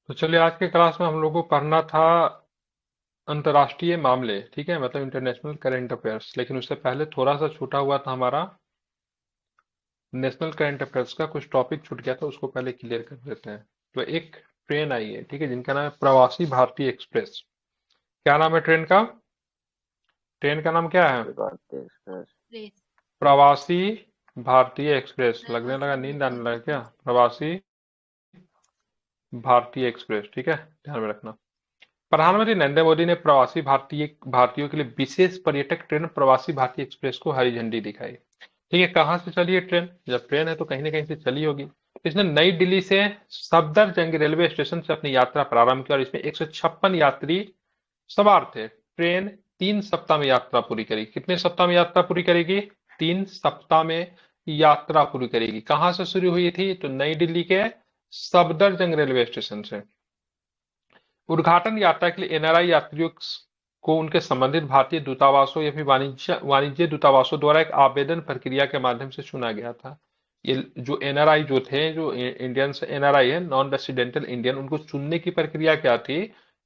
तो चलिए आज के क्लास में हम लोग को पढ़ना था अंतर्राष्ट्रीय मामले। ठीक है, मतलब इंटरनेशनल करंट अफेयर्स। लेकिन उससे पहले थोड़ा सा छूटा हुआ था हमारा नेशनल करंट अफेयर्स का, कुछ टॉपिक छूट गया था, उसको पहले क्लियर कर देते हैं। तो एक ट्रेन आई है, ठीक है, जिनका नाम है प्रवासी भारतीय एक्सप्रेस। क्या नाम है ट्रेन का? ट्रेन का नाम क्या है? प्रवासी भारतीय एक्सप्रेस। प्लेस प्रवासी भारतीय एक्सप्रेस। लगने लगा प्रवासी नींद आने भारतीय लगा क्या? एक्सप्रेस। प्रवासी भारतीय एक्सप्रेस, ठीक है, ध्यान में रखना। प्रधानमंत्री नरेंद्र मोदी ने प्रवासी भारतीयों के लिए विशेष पर्यटक ट्रेन प्रवासी भारतीय एक्सप्रेस को हरी झंडी दिखाई। ठीक है, कहाँ से चली है ट्रेन? जब ट्रेन है तो कहीं ना कहीं से चली होगी। इसने नई दिल्ली से सफदरजंग रेलवे स्टेशन से अपनी यात्रा प्रारंभ की और इसमें 156 यात्री सवार थे। ट्रेन 3 सप्ताह में यात्रा पूरी करेगी। कितने सप्ताह में यात्रा पूरी करेगी? 3 सप्ताह में यात्रा पूरी करेगी। कहाँ से शुरू हुई थी? तो नई दिल्ली के सफदरजंग रेलवे स्टेशन से। उद्घाटन यात्रा के लिए एनआरआई यात्रियों को उनके संबंधित भारतीय दूतावासों या फिर वाणिज्य वाणिज्य दूतावासों द्वारा एक आवेदन प्रक्रिया के माध्यम से चुना गया था। ये जो एनआरआई जो थे, जो इंडियंस एनआरआई है, नॉन रेसिडेंटल इंडियन, उनको चुनने की प्रक्रिया क्या थी?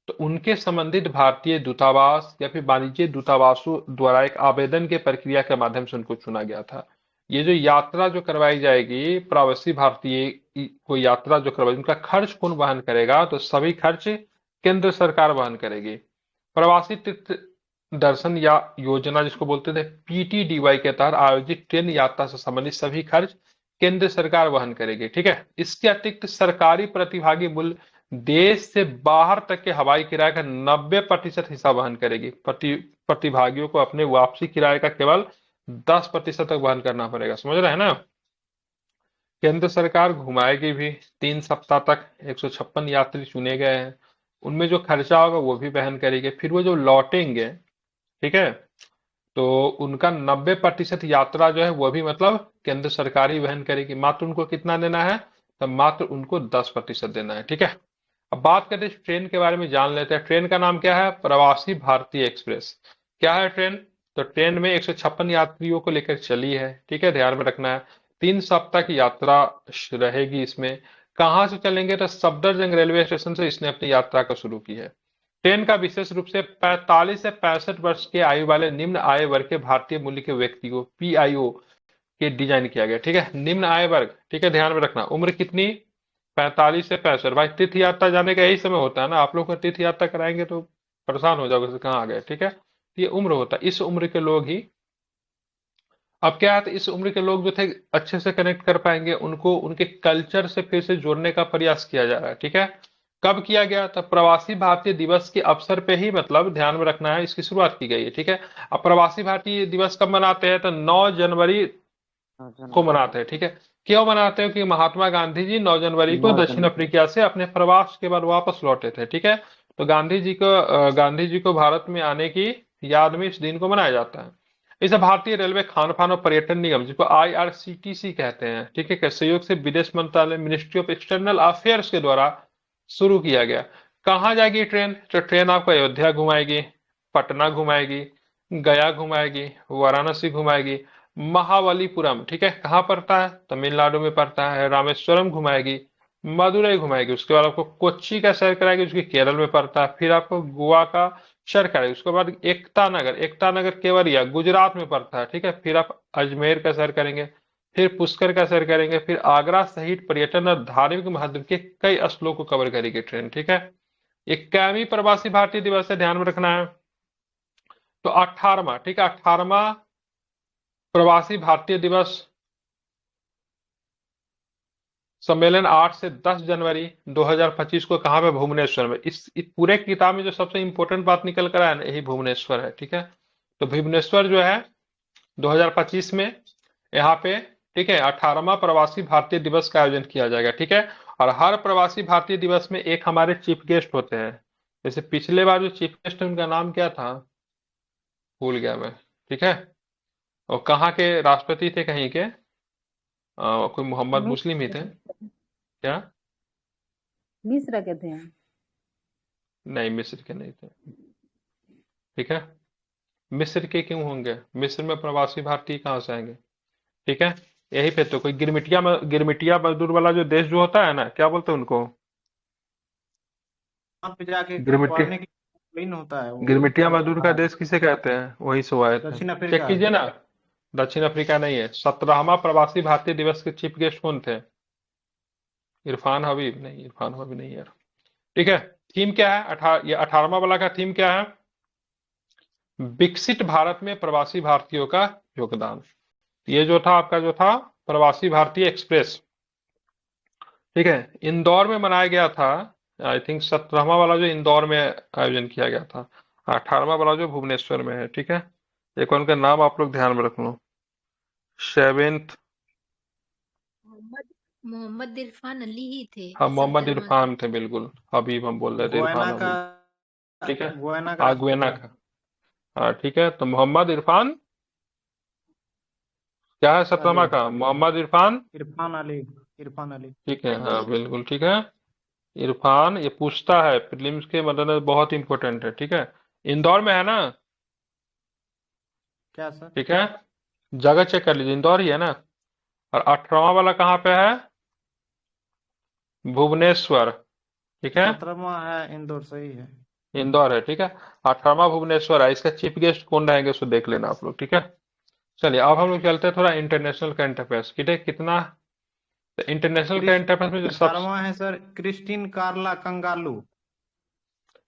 तो उनके संबंधित भारतीय दूतावास या फिर वाणिज्य दूतावासों द्वारा एक आवेदन के प्रक्रिया के माध्यम से उनको चुना गया था। ये जो यात्रा जो करवाई जाएगी, प्रवासी भारतीय को यात्रा जो करवाई, उनका खर्च कौन वहन करेगा? तो सभी खर्च केंद्र सरकार वहन करेगी। प्रवासी तीर्थ दर्शन या योजना, जिसको बोलते थे पीटीडीवाई, के तहत आयोजित ट्रेन यात्रा से संबंधित सभी खर्च केंद्र सरकार वहन करेगी। ठीक है, इसके अतिरिक्त सरकारी प्रतिभागी मूल्य देश से बाहर तक के हवाई किराए का 90% हिस्सा वहन करेगी। प्रतिभागियों को अपने वापसी किराए का केवल 10% तक वहन करना पड़ेगा। समझ रहे हैं ना? केंद्र सरकार घुमाएगी भी। 3 सप्ताह तक 156 यात्री चुने गए हैं, उनमें जो खर्चा होगा वो भी वहन करेंगे। फिर वो जो लौटेंगे, ठीक है, तो उनका 90% यात्रा जो है वो भी मतलब केंद्र सरकार ही वहन करेगी। मात्र उनको कितना देना है? तो मात्र उनको 10% देना है। ठीक है, अब बात करते हैं ट्रेन के बारे में, जान लेते हैं। ट्रेन का नाम क्या है? प्रवासी भारतीय एक्सप्रेस। क्या है ट्रेन? तो ट्रेन में 156 यात्रियों को लेकर चली है। ठीक है, ध्यान में रखना है। 3 सप्ताह की यात्रा रहेगी इसमें। कहाँ से चलेंगे? तो सफदरजंग रेलवे स्टेशन से इसने अपनी यात्रा को शुरू की है। ट्रेन का विशेष रूप से 45 से 65 वर्ष के आयु वाले निम्न आय वर्ग के भारतीय मूल्य के व्यक्तियों, पीआईओ, के डिजाइन किया गया। ठीक है, निम्न आय वर्ग। ठीक है, ध्यान में रखना। उम्र कितनी? 45 से 65। भाई तीर्थ यात्रा जाने का यही समय होता है ना। आप लोग को तीर्थ यात्रा कराएंगे तो परेशान हो जाओगे, कहाँ आ गए। ठीक है, तो ये उम्र होता है, इस उम्र के लोग ही। अब क्या है, तो इस उम्र के लोग जो थे अच्छे से कनेक्ट कर पाएंगे, उनको उनके कल्चर से फिर से जोड़ने का प्रयास किया जा रहा है। ठीक है, कब किया गया? तो प्रवासी भारतीय दिवस के अवसर पे ही, मतलब ध्यान में रखना है, इसकी शुरुआत की गई है। ठीक है, अब प्रवासी भारतीय दिवस कब मनाते हैं? तो 9 जनवरी को जनवरी मनाते हैं। ठीक है, क्यों मनाते हैं? कि महात्मा गांधी जी 9 जनवरी को 9 जनवरी। दक्षिण अफ्रीका से अपने प्रवास के बाद वापस लौटे थे। ठीक है, तो गांधी जी को भारत में आने की याद में इस दिन को मनाया जाता है। इसे भारतीय रेलवे खान पान और पर्यटन निगम, जिसको आईआरसीटीसी कहते हैं, ठीक है, के सहयोग से विदेश मंत्रालय, मिनिस्ट्री ऑफ एक्सटर्नल अफेयर्स के द्वारा शुरू किया गया। कहाँ जाएगी ट्रेन? तो ट्रेन आपको अयोध्या घुमाएगी, पटना घुमाएगी, गया घुमाएगी, वाराणसी घुमाएगी, महाबलीपुरम, ठीक है, कहाँ पड़ता है? तमिलनाडु में पड़ता है, रामेश्वरम घुमाएगी, मदुरई घुमाएगी, उसके बाद आपको कोच्चि का सैर कराएगी, जो कि केरल में पड़ता है। फिर आपको गोवा का सैर कराएगी। उसके बाद एकता नगर केवड़िया गुजरात में पड़ता है। ठीक है, फिर आप अजमेर का सैर करेंगे, फिर पुष्कर का सैर करेंगे, फिर आगरा सहित पर्यटन और धार्मिक महत्व के कई स्थलों को कवर करेगी ट्रेन। ठीक है, ये कैवी प्रवासी भारतीय दिवस है, ध्यान में रखना है। तो 18वां, ठीक है, 18वां प्रवासी भारतीय दिवस सम्मेलन 8 से 10 जनवरी 2025 को कहाँ पे? भुवनेश्वर में। इस पूरे किताब में जो सबसे इंपॉर्टेंट बात निकल कर आया ना, यही भुवनेश्वर है। ठीक है, तो भुवनेश्वर जो है 2025 में यहाँ पे, ठीक है, 18वां प्रवासी भारतीय दिवस का आयोजन किया जाएगा। ठीक है, और हर प्रवासी भारतीय दिवस में एक हमारे चीफ गेस्ट होते हैं। जैसे पिछले बार जो चीफ गेस्ट है उनका नाम क्या था? भूल गया मैं। ठीक है, और कहाँ के राष्ट्रपति थे? कहीं के कोई मोहम्मद मुस्लिम ही थे क्या? मिस्र के थे। नहीं, मिस्र के नहीं थे। ठीक है, मिस्र के क्यों होंगे? मिस्र में प्रवासी भारतीय कहाँ से आएंगे? ठीक है, यही पे तो कोई गिरमिटिया मजदूर वाला जो देश जो होता है ना, क्या बोलते हैं उनको? पे जाके गिरमिटिया पढ़ने के लिए वही न होता है वो गिरमिटिया पढ़ मजदूर का देश किसे कहते हैं, वहीं से वो आए थे। दक्षिण चेक अफ्रीका। कीजिए ना। दक्षिण अफ्रीका नहीं है। 17वां प्रवासी भारतीय दिवस के चीफ गेस्ट कौन थे? इरफान हबीब नहीं, इरफान हबीब नहीं यार। ठीक है। थीम क्या है? ये 18वां वाला का थीम क्या है? विकसित भारत में प्रवासी भारतीयों का योगदान। ये जो था आपका, जो था प्रवासी भारतीय एक्सप्रेस, ठीक है, इंदौर में मनाया गया था। आई थिंक 17वां वाला जो इंदौर में आयोजन किया गया था, 18वां वाला जो भुवनेश्वर में है। ठीक है। एक बार उनका नाम आप लोग ध्यान में रख लो। सेवेंथ। मोहम्मद मोहम्मद इरफान अली ही थे हाँ, मोहम्मद 17वां के। इरफान थे, बिल्कुल। हबीब हम बोल रहे थे, इरफान गोयना का हबीब। ठीक है। गोयना का आगवेना राष्ट्रपति। का। हाँ ठीक है, तो मोहम्मद इरफान क्या है अली 17वां का? मोहम्मद इरफान। इरफान अली। इरफान अली। ठीक है, अली। हाँ बिल्कुल ठीक है। इरफान, ये पूछता है प्रीलिम्स के मद्देनजर, बहुत इंपॉर्टेंट है। ठीक है। इंदौर में है ना? क्या सर? ठीक है, जगह चेक कर लीजिए, इंदौर ही है ना। और 18वां वाला कहाँ पे है? भुवनेश्वर। ठीक है, 17वां है इंदौर, सही है। इंदौर है। ठीक है। 18वां भुवनेश्वर है। इसका चीफ गेस्ट कौन रहेंगे उसको देख लेना आप लोग। ठीक है। चलिए अब हम लोग चलते हैं थोड़ा इंटरनेशनल करंट अफेयर्स की। कितना इंटरनेशनल करंट अफेयर्स में जो सब 18वां है सर क्रिस्टीन कार्ला कंगालू।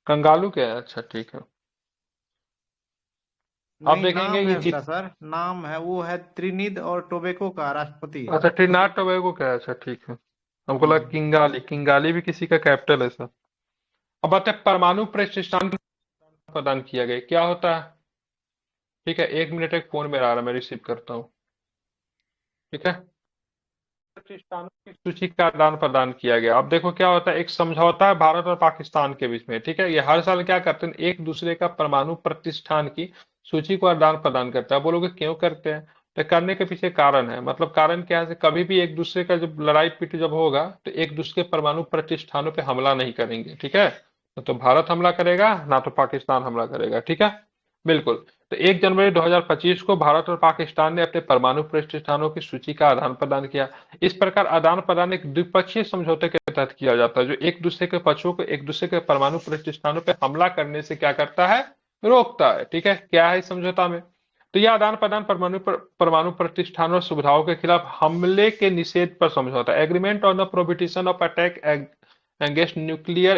कंगालू क्या है? अच्छा ठीक है। आप नहीं, देखेंगे नाम ये है उसका सर, नाम है, वो है त्रिनिद और टोबैको का राष्ट्रपति। अच्छा, ट्रिनिडाद टोबैगो का है। अच्छा ठीक है। हमको लगा किंगाली, किंगाली भी किसी का कैपिटल है सर। अब बात है परमाणु प्रतिष्ठान प्रदान किया गया, क्या होता है? ठीक है, 1 मिनट, एक फोन मेरा आ रहा है, मैं रिसीव करता हूँ। ठीक है। प्रतिष्ठानों की सूची का आदान प्रदान किया गया। अब देखो क्या होता है, एक समझौता है भारत और पाकिस्तान के बीच में। ठीक है, ये हर साल क्या करते हैं, एक दूसरे का परमाणु प्रतिष्ठान की सूची को आदान प्रदान करता है। बोलोगे क्यों करते हैं? तो करने के पीछे कारण है। मतलब कारण क्या है, कभी भी एक दूसरे का जब लड़ाई पीट जब होगा तो एक दूसरे के परमाणु प्रतिष्ठानों पे हमला नहीं करेंगे। ठीक है, तो भारत हमला करेगा ना, तो पाकिस्तान हमला करेगा। ठीक है, बिल्कुल। तो 1 जनवरी 2025 को भारत और पाकिस्तान ने अपने परमाणु प्रतिष्ठानों की सूची का आदान प्रदान किया। इस प्रकार आदान प्रदान एक द्विपक्षीय समझौते के तहत किया जाता है, जो एक दूसरे के पक्षों को एक दूसरे के परमाणु प्रतिष्ठानों पर हमला करने से क्या करता है, रोकता है। ठीक है, क्या है इस समझौता में? तो यह आदान प्रदान परमाणु प्रतिष्ठानों और सुविधाओं के खिलाफ हमले के निषेध पर समझौता, agreement on the prohibition of attack against nuclear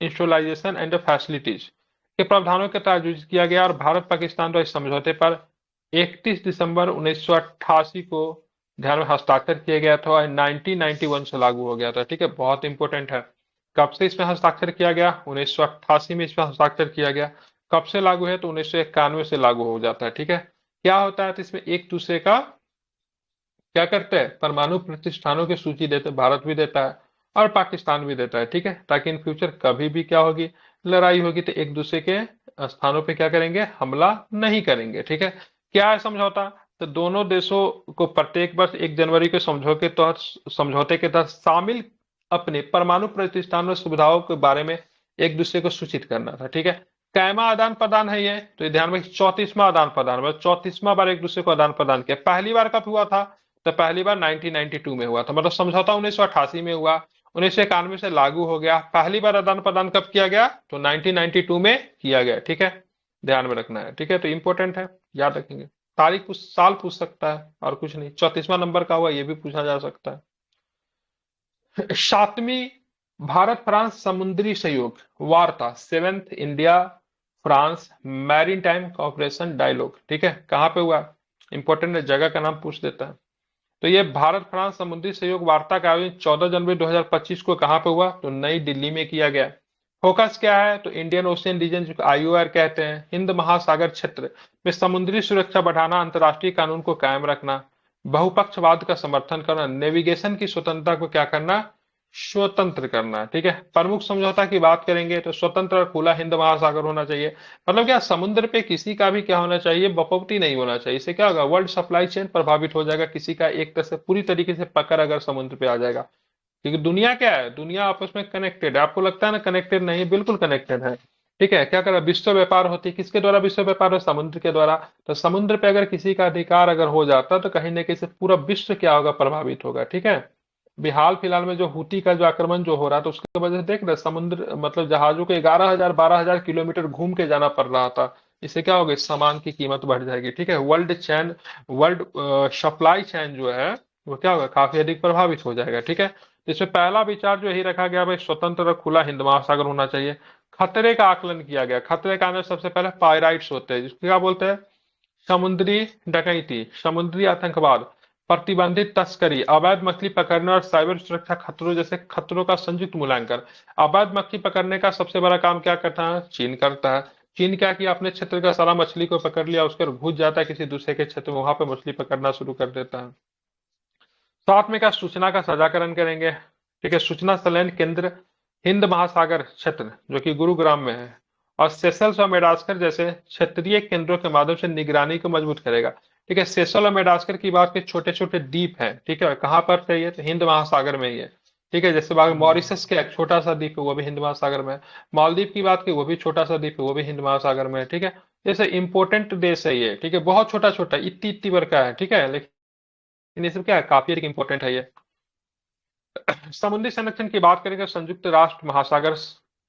installation and facilities के प्रावधानों के तहत आयोजित किया गया। और भारत पाकिस्तान द्वारा इस समझौते पर 31 दिसंबर 1988 को ध्यान में हस्ताक्षर किया गया था और 1991 से लागू हो गया था। ठीक है, बहुत इंपॉर्टेंट है। कब से इसमें हस्ताक्षर किया गया? 1988 में इसमें हस्ताक्षर किया गया। कब से लागू है? तो 1991 से लागू हो जाता है। ठीक है, क्या होता है, तो इसमें एक दूसरे का क्या करते हैं, परमाणु प्रतिष्ठानों की सूची देते, भारत भी देता है और पाकिस्तान भी देता है। ठीक है, ताकि इन फ्यूचर कभी भी क्या होगी, लड़ाई होगी, तो एक दूसरे के स्थानों पे क्या करेंगे, हमला नहीं करेंगे। ठीक है, क्या है समझौता? तो दोनों देशों को प्रत्येक वर्ष 1 जनवरी के समझौते के तहत शामिल अपने परमाणु प्रतिष्ठान और सुविधाओं के बारे में एक दूसरे को सूचित करना था। ठीक है, कैमा आदान प्रदान है ये, तो ये ध्यान में 34वां आदान प्रदान, मतलब 34वां बार एक दूसरे को आदान प्रदान किया। पहली बार कब हुआ था? तो पहली बार 1992 में हुआ था, मतलब समझौता 1988 में हुआ, 1991 से लागू हो गया। पहली बार आदान प्रदान कब किया गया? तो 1992 में किया गया। ठीक है, ध्यान में रखना है। ठीक है, तो इंपॉर्टेंट है, याद रखेंगे। तारीख साल पूछ सकता है और कुछ नहीं। 34वां नंबर का हुआ, ये भी पूछा जा सकता है। 7वीं भारत फ्रांस समुद्री सहयोग वार्ता, 7th India France maritime cooperation dialogue, ठीक है, कहां पे हुआ? इंपॉर्टेंट है, जगह का नाम पूछ देता है। तो ये भारत फ्रांस समुद्री सहयोग वार्ता का आयोजन 14 जनवरी 2025 को कहां पे हुआ? तो नई दिल्ली में किया गया। फोकस क्या है? तो इंडियन ओशियन रीजन, जो आईओआर कहते हैं, हिंद महासागर क्षेत्र में समुद्री सुरक्षा बढ़ाना, अंतर्राष्ट्रीय कानून को कायम रखना, बहुपक्षवाद का समर्थन करना, नेविगेशन की स्वतंत्रता को क्या करना, स्वतंत्र करना। ठीक है, प्रमुख समझौता की बात करेंगे तो स्वतंत्र और खुला हिंद महासागर होना चाहिए। मतलब क्या, समुद्र पे किसी का भी क्या होना चाहिए, बपौती नहीं होना चाहिए। इससे क्या होगा, वर्ल्ड सप्लाई चेन प्रभावित हो जाएगा। किसी का एक तरह से पूरी तरीके से पकड़ अगर समुद्र पे आ जाएगा, क्योंकि दुनिया क्या है, दुनिया आपस में कनेक्टेड है। आपको लगता है ना कनेक्टेड नहीं, बिल्कुल कनेक्टेड है। ठीक है, क्या करा, विश्व व्यापार होती है, किसके द्वारा विश्व व्यापार हो? समुद्र के द्वारा। तो समुद्र पे अगर किसी का अधिकार अगर हो जाता तो कहीं ना कहीं से पूरा विश्व क्या होगा, प्रभावित होगा। ठीक है, अभी हाल फिलहाल में जो हूती का जो आक्रमण जो हो रहा था उसकी वजह से देख रहे समुद्र मतलब जहाजों को 11,000 12,000 किलोमीटर घूम के जाना पड़ रहा था। इससे क्या होगा, सामान की कीमत बढ़ जाएगी। ठीक है, वर्ल्ड सप्लाई चेन जो है वो क्या होगा, काफी अधिक प्रभावित हो जाएगा। ठीक है, तो इसमें पहला विचार जो यही रखा गया भाई, स्वतंत्र और खुला हिंद महासागर होना चाहिए। खतरे का आकलन किया गया। खतरे का आने सबसे पहले पायराइट्स होते हैं, जिसको क्या बोलते हैं, समुद्री डकैती, समुद्री आतंकवाद, प्रतिबंधित तस्करी, अवैध मछली पकड़ने और साइबर सुरक्षा खतरों जैसे खतरों का संयुक्त मूल्यांकन। अवैध मछली पकड़ने का सबसे बड़ा काम क्या करता है, चीन करता है। चीन क्या किया, अपने क्षेत्र का सारा मछली को पकड़ लिया, उसके घुस जाता है किसी दूसरे के क्षेत्र में, वहां पे मछली पकड़ना शुरू कर देता है। साथ में क्या, सूचना का साझाकरण करेंगे। ठीक है, सूचना संलयन केंद्र हिंद महासागर क्षेत्र जो कि गुरुग्राम में है और सेशल्स और मेडागास्कर जैसे क्षेत्रीय केंद्रों के माध्यम से निगरानी को मजबूत करेगा। ठीक है, सेशल और मेडागास्कर की बात की, छोटे छोटे द्वीप हैं। ठीक है, कहाँ पर है ये, तो हिंद महासागर में ही है। ठीक है, जैसे बात मॉरिशस का एक छोटा सा द्वीप है वो भी हिंद महासागर में है। मालदीव की बात की, वो भी छोटा सा द्वीप है, वो भी हिंद महासागर में है। ठीक है, जैसे इंपोर्टेंट देश है ये। ठीक है, बहुत छोटा छोटा इतनी इतनी भर का है। ठीक है, लेकिन ये सब क्या है, काफी इंपॉर्टेंट है ये। समुद्री संरक्षण की बात करेंगे, संयुक्त राष्ट्र महासागर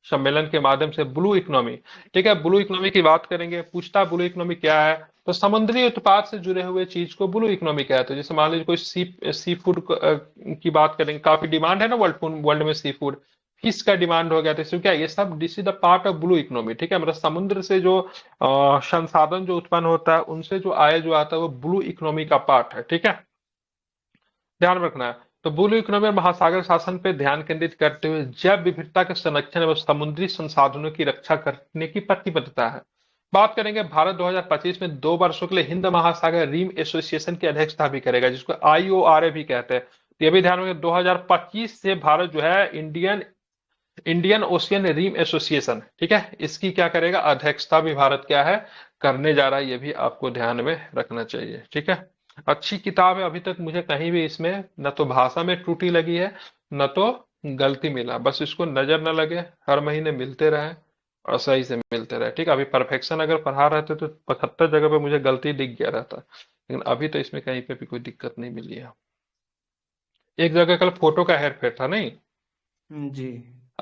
सम्मेलन के माध्यम से ब्लू इकोनॉमी। ठीक है, ब्लू इकोनॉमी की बात करेंगे, पूछता ब्लू इकोनॉमी क्या है, तो समुद्री उत्पाद से जुड़े हुए चीज को ब्लू इकोनॉमी कहते हैं। जैसे मान लीजिए कोई सी फूड की बात करेंगे, काफी डिमांड है ना वर्ल्ड में सी फूड, फिश का डिमांड हो गया, तो इसमें क्या, ये सब this is the part of blue economy. ठीक है, मतलब समुद्र से जो संसाधन जो उत्पन्न होता है, उनसे जो आय जो आता है, वो ब्लू इकोनॉमी का पार्ट है। ठीक है, ध्यान रखना है। तो ब्लू इकोनॉमी और महासागर शासन पर ध्यान केंद्रित करते हुए जैव विविधता के संरक्षण एवं समुद्री संसाधनों की रक्षा करने की प्रतिबद्धता है। बात करेंगे, भारत 2025 में 2 वर्षों के लिए हिंद महासागर रीम एसोसिएशन की अध्यक्षता भी करेगा, जिसको IORA भी कहते हैं। तो ये भी ध्यान रखें, 2025 से भारत जो है इंडियन ओशियन रीम एसोसिएशन, ठीक है, इसकी क्या करेगा, अध्यक्षता भी भारत क्या है, करने जा रहा है। ये भी आपको ध्यान में रखना चाहिए। ठीक है, अच्छी किताब है। अभी तक मुझे कहीं भी इसमें न तो भाषा में त्रुटि लगी है, न तो गलती मिला। बस इसको नजर न लगे, हर महीने मिलते रहे और सही से मिलते रहे। ठीक है, अभी परफेक्शन अगर पढ़ा रहते तो 75 जगह पे मुझे गलती दिख गया रहता, लेकिन अभी तो इसमें कहीं पे भी कोई दिक्कत नहीं मिली है। एक जगह कल फोटो का हेर फेर था नहीं। जी।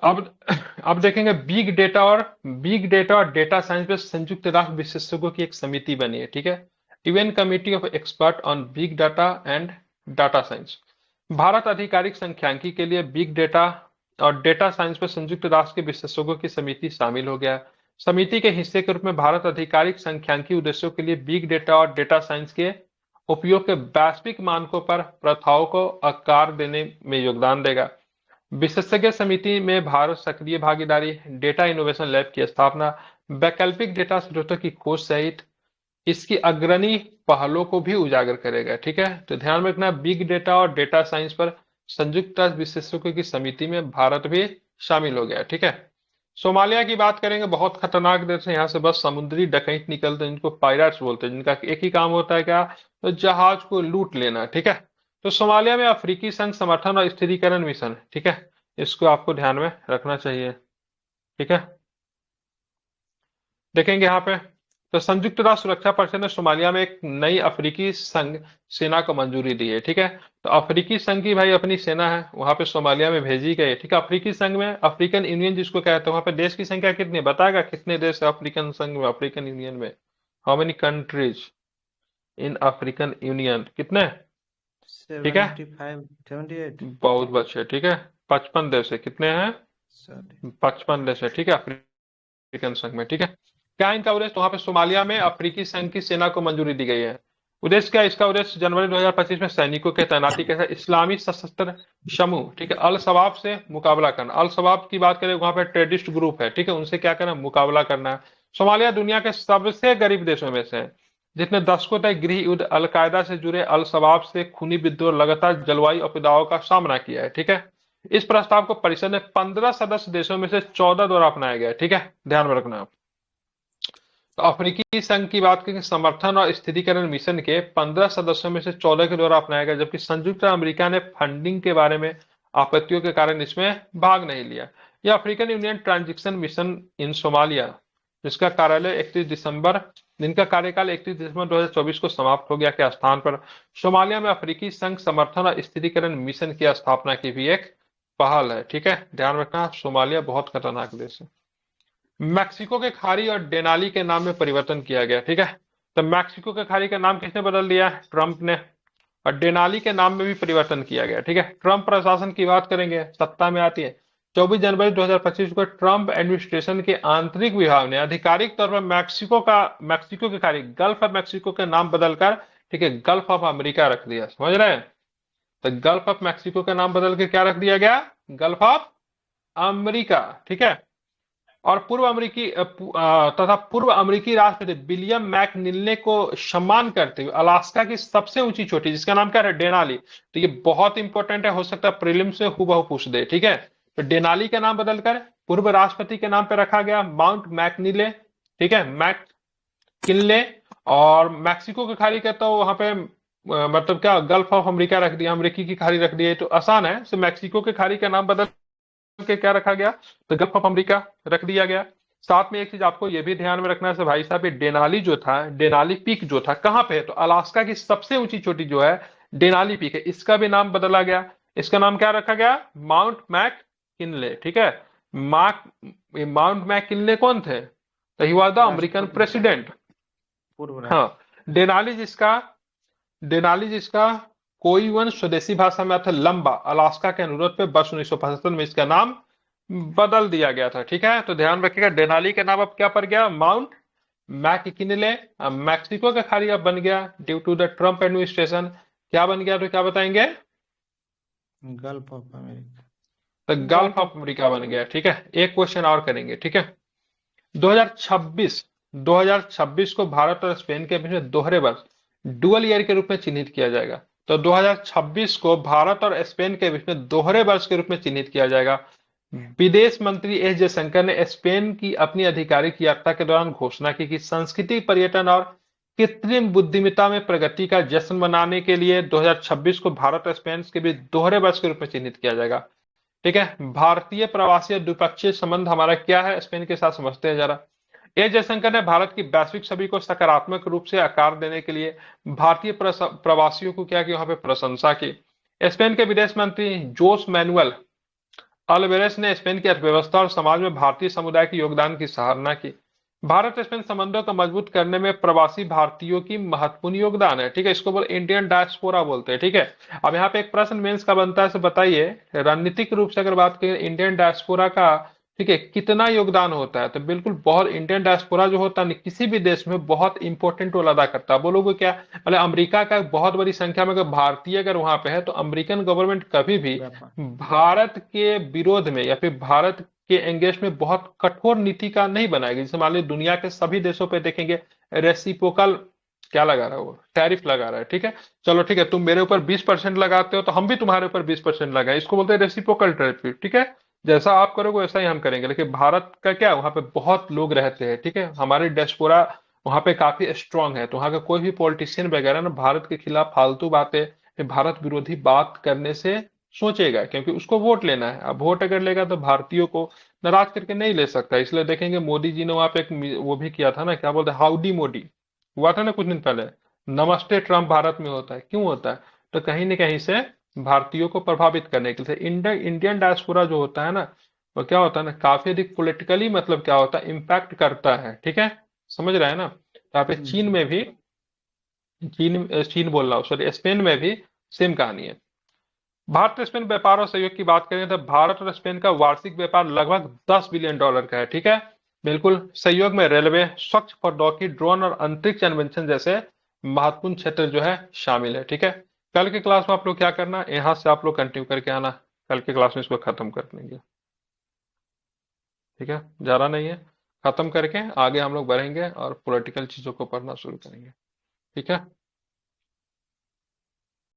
अब देखेंगे, बिग डेटा और डेटा साइंस पे संयुक्त राष्ट्र विशेषज्ञों की एक समिति बनी है। ठीक है, UN committee of expert on big data and data science. Bharat आधिकारिक संख्यांकी के लिए बिग डेटा और डेटा साइंस पर संयुक्त राष्ट्र के विशेषज्ञों की समिति शामिल हो गया। समिति के हिस्से के रूप में भारत आधिकारिक संख्यांकी उद्देश्यों के लिए बिग डेटा और डेटा साइंस के उपयोग के वैश्विक मानकों पर प्रथाओं को आकार देने में योगदान देगा। विशेषज्ञ समिति में भारत सक्रिय भागीदारी, डेटा इनोवेशन लैब की स्थापना, वैकल्पिक डेटा स्रोतों की खोज सहित इसकी अग्रणी पहलों को भी उजागर करेगा। ठीक है, तो ध्यान में रखना, बिग डेटा और डेटा साइंस पर संयुक्त राष्ट्र विशेषज्ञों की समिति में भारत भी शामिल हो गया। ठीक है, सोमालिया की बात करेंगे, बहुत खतरनाक देश है। यहाँ से बस समुद्री डकैत निकलते हैं, जिनको पायरेट्स बोलते हैं, जिनका एक ही काम होता है क्या, तो जहाज को लूट लेना। ठीक है, तो सोमालिया में अफ्रीकी संघ समर्थन और स्थिरीकरण मिशन, ठीक है, इसको आपको ध्यान में रखना चाहिए। ठीक है, देखेंगे यहाँ पे, तो संयुक्त राष्ट्र सुरक्षा परिषद ने सोमालिया में एक नई अफ्रीकी संघ सेना को मंजूरी दी है। ठीक है, तो अफ्रीकी संघ की भाई अपनी सेना है, वहां पे सोमालिया में भेजी गई है। ठीक है, अफ्रीकी संघ में अफ्रीकन यूनियन जिसको कहते हैं, वहां पे देश की संख्या कितनी है, बताएगा कितने देश है अफ्रीकन संघ में, अफ्रीकन यूनियन में, how many countries in African union, कितने। ठीक है, 75 78 बहुत बच्चे। ठीक है, 55 देश है, कितने हैं, 55 देश है। ठीक है, अफ्रीकन संघ में। ठीक है, क्या इनका उद्देश्य, तो वहां पे सोमालिया में अफ्रीकी संघ की सेना को मंजूरी दी गई है। उद्देश्य क्या है इसका, उद्देश्य जनवरी 2025 में सैनिकों के तैनाती के साथ इस्लामी सशस्त्र समूह, ठीक है, अल शबाब से मुकाबला करना। अल शबाब की बात करें, वहां पे टेररिस्ट ग्रुप है। ठीक है, उनसे क्या करना, मुकाबला करना है। सोमालिया दुनिया के सबसे गरीब देशों में से है, जिसने दशकों तक गृह युद्ध, अलकायदा से जुड़े अल शबाब से खूनी विद्रोह, लगातार जलवायु आपदाओं का सामना किया है। ठीक है, इस प्रस्ताव को परिषद ने 15 सदस्य देशों में से 14 द्वारा अपनाया गया है। ठीक है, ध्यान में रखना। तो अफ्रीकी संघ की बात करें, समर्थन और स्थिरीकरण मिशन के 15 सदस्यों में से 14 के द्वारा अपनाया गया, जबकि संयुक्त अमेरिका ने फंडिंग के बारे में आपत्तियों के कारण इसमें भाग नहीं लिया। यह African union transition mission in Somalia, जिसका कार्यालय 31 दिसंबर जिनका कार्यकाल 31 दिसंबर 2024 को समाप्त हो गया के स्थान पर सोमालिया में अफ्रीकी संघ समर्थन और स्थिरीकरण मिशन की स्थापना की भी एक पहल है। ठीक है, ध्यान रखना, सोमालिया बहुत खतरनाक देश है। मैक्सिको के खाड़ी और डेनाली के नाम में परिवर्तन किया गया। ठीक है, तो मैक्सिको के खाड़ी का नाम किसने बदल दिया? ट्रंप ने। और डेनाली के नाम में भी परिवर्तन किया गया। ठीक है, ट्रंप प्रशासन की बात करेंगे, सत्ता में आती है 24 जनवरी 2025 को ट्रंप एडमिनिस्ट्रेशन के आंतरिक विभाग ने आधिकारिक तौर पर मैक्सिको के खाड़ी गल्फ ऑफ मैक्सिको का नाम बदलकर, ठीक है, गल्फ ऑफ अमेरिका रख दिया। समझ रहे हैं? तो गल्फ ऑफ मैक्सिको का नाम बदल के क्या रख दिया गया? Gulf of America. ठीक है, और तथा पूर्व अमेरिकी राष्ट्रपति विलियम मैकनिल्ले को सम्मान करते हुए अलास्का की सबसे ऊंची चोटी, जिसका नाम क्या है? डेनाली। तो ये बहुत इंपॉर्टेंट है, हो सकता है प्रीलिम से हूबहू पूछ दे। ठीक है, तो डेनाली का नाम बदलकर पूर्व राष्ट्रपति के नाम पर रखा गया, माउंट मैकनिले। ठीक है, मैककिनले। और मैक्सिको की खाड़ी कहता हो वहां पे मतलब क्या, गल्फ ऑफ अमेरिका रख दिया, अमेरिकी की खाड़ी रख दिया, तो आसान है। तो मैक्सिको के खाड़ी का नाम बदल के क्या रखा गया? तो गल्फ ऑफ अमेरिका रख दिया गया। साथ में एक चीज आपको ये भी ध्यान में रखना है भाई साहब, ये डेनाली जो था, डेनाली पीक जो था, कहां पे है? तो अलास्का की सबसे ऊंची चोटी जो है डेनाली पीक है, इसका भी नाम बदला गया। इसका नाम क्या रखा गया? Mount McKinley. ठीक है, माउंट मैक किनले कौन थे? तो ही वॉज द अमेरिकन राष्ट्रपति प्रेसिडेंट। पूर्व हाँ, राष्ट्रपति। डेनाली जिसका कोई वन स्वदेशी भाषा में आता है लंबा, अलास्का के अनुरोध पे वर्ष 1975 में इसका नाम बदल दिया गया था। ठीक है, तो ध्यान रखिएगा, डेनाली का नाम अब क्या पड़ गया? Mount McKinley. मैक्सिको का खाड़ी अब बन गया due to the Trump administration, क्या बन गया? तो क्या बताएंगे? Gulf of America. तो गल्फ ऑफ अमेरिका बन गया। ठीक है, एक क्वेश्चन और करेंगे। ठीक है, 2026 को भारत और स्पेन के बीच में दोहरे वर्ष, डुअल ईयर के रूप में चिन्हित किया जाएगा। तो 2026 को भारत और स्पेन के बीच में दोहरे वर्ष के रूप में चिन्हित किया जाएगा। विदेश मंत्री एस जयशंकर ने स्पेन की अपनी आधिकारिक यात्रा के दौरान घोषणा की कि संस्कृति, पर्यटन और कृत्रिम बुद्धिमत्ता में प्रगति का जश्न मनाने के लिए 2026 को भारत और स्पेन के बीच दोहरे वर्ष के रूप में चिन्हित किया जाएगा। ठीक है, भारतीय प्रवासी और द्विपक्षीय संबंध हमारा क्या है स्पेन के साथ, समझते हैं जरा। एस जयशंकर ने भारत की वैश्विक छवि को सकारात्मक रूप से आकार देने के लिए भारतीय प्रवासियों को क्या की, वहां पे प्रशंसा की। स्पेन के विदेश मंत्री जोस मैनुअल अल्वेरेस ने स्पेन की अर्थव्यवस्था और समाज में भारतीय समुदाय के योगदान की सराहना की। भारत स्पेन संबंधों को मजबूत करने में प्रवासी भारतीयों की महत्वपूर्ण योगदान है। ठीक है, इसको बोल इंडियन डायस्पोरा बोलते हैं। ठीक है, अब यहाँ पे एक प्रश्न मेंस का बनता है, से बताइए रणनीतिक रूप से अगर बात करें इंडियन डायस्पोरा का, ठीक है, कितना योगदान होता है? तो बिल्कुल बहुत, इंडियन डायस्पोरा जो होता है किसी भी देश में बहुत इंपॉर्टेंट रोल अदा करता है। बोलोगे क्या? मतलब अमेरिका का बहुत बड़ी संख्या में अगर भारतीय अगर वहां पे है, तो अमेरिकन गवर्नमेंट कभी भी भारत के विरोध में या फिर भारत के एंगेज में बहुत कठोर नीति का नहीं बनाएगी। जैसे मान लीजिए दुनिया के सभी देशों पे देखेंगे रेसिप्रोकल क्या लगा रहा है, वो टैरिफ लगा रहा है। ठीक है, चलो ठीक है, तुम मेरे ऊपर 20% लगाते हो तो हम भी तुम्हारे ऊपर 20% लगाए, इसको बोलते हैं रेसिप्रोकल टैरिफ। ठीक है, जैसा आप करोगे वैसा ही हम करेंगे। लेकिन भारत का क्या, वहां पे बहुत लोग रहते हैं। ठीक है, हमारे डियास्पोरा वहां पे काफी स्ट्रांग है, तो वहां का कोई भी पॉलिटिशियन वगैरह ना भारत के खिलाफ फालतू बातें, भारत विरोधी बात करने से सोचेगा, क्योंकि उसको वोट लेना है। अब वोट अगर लेगा तो भारतीयों को नाराज करके नहीं ले सकता। इसलिए देखेंगे मोदी जी ने वहां पे एक वो भी किया था ना, क्या बोलते हैं, हाउडी मोदी हुआ था ना कुछ दिन पहले। नमस्ते ट्रंप भारत में होता है, क्यों होता है? तो कहीं ना कहीं से भारतीयों को प्रभावित करने के लिए। इंडियन डायस्पोरा जो होता है ना, वो क्या होता है ना, काफी अधिक पॉलिटिकली मतलब क्या होता है, इम्पैक्ट करता है। ठीक है, समझ रहे हैं ना? तो यहाँ पे चीन में भी, चीन बोल रहा हूँ सॉरी, स्पेन में भी सेम कहानी है। भारत और स्पेन व्यापार और सहयोग की बात करें तो भारत और स्पेन का वार्षिक व्यापार लगभग 10 बिलियन डॉलर का है। ठीक है, बिल्कुल सहयोग में रेलवे, स्वच्छ प्रौद्योगिकी, ड्रोन और अंतरिक्ष अन्वेषण जैसे महत्वपूर्ण क्षेत्र जो है शामिल है। ठीक है, कल के क्लास में आप लोग क्या करना, यहां से आप लोग कंटिन्यू करके आना, कल के क्लास में इसको खत्म कर लेंगे। ठीक है, ज्यादा नहीं है, खत्म करके आगे हम लोग बढ़ेंगे और पॉलिटिकल चीजों को पढ़ना शुरू करेंगे। ठीक है।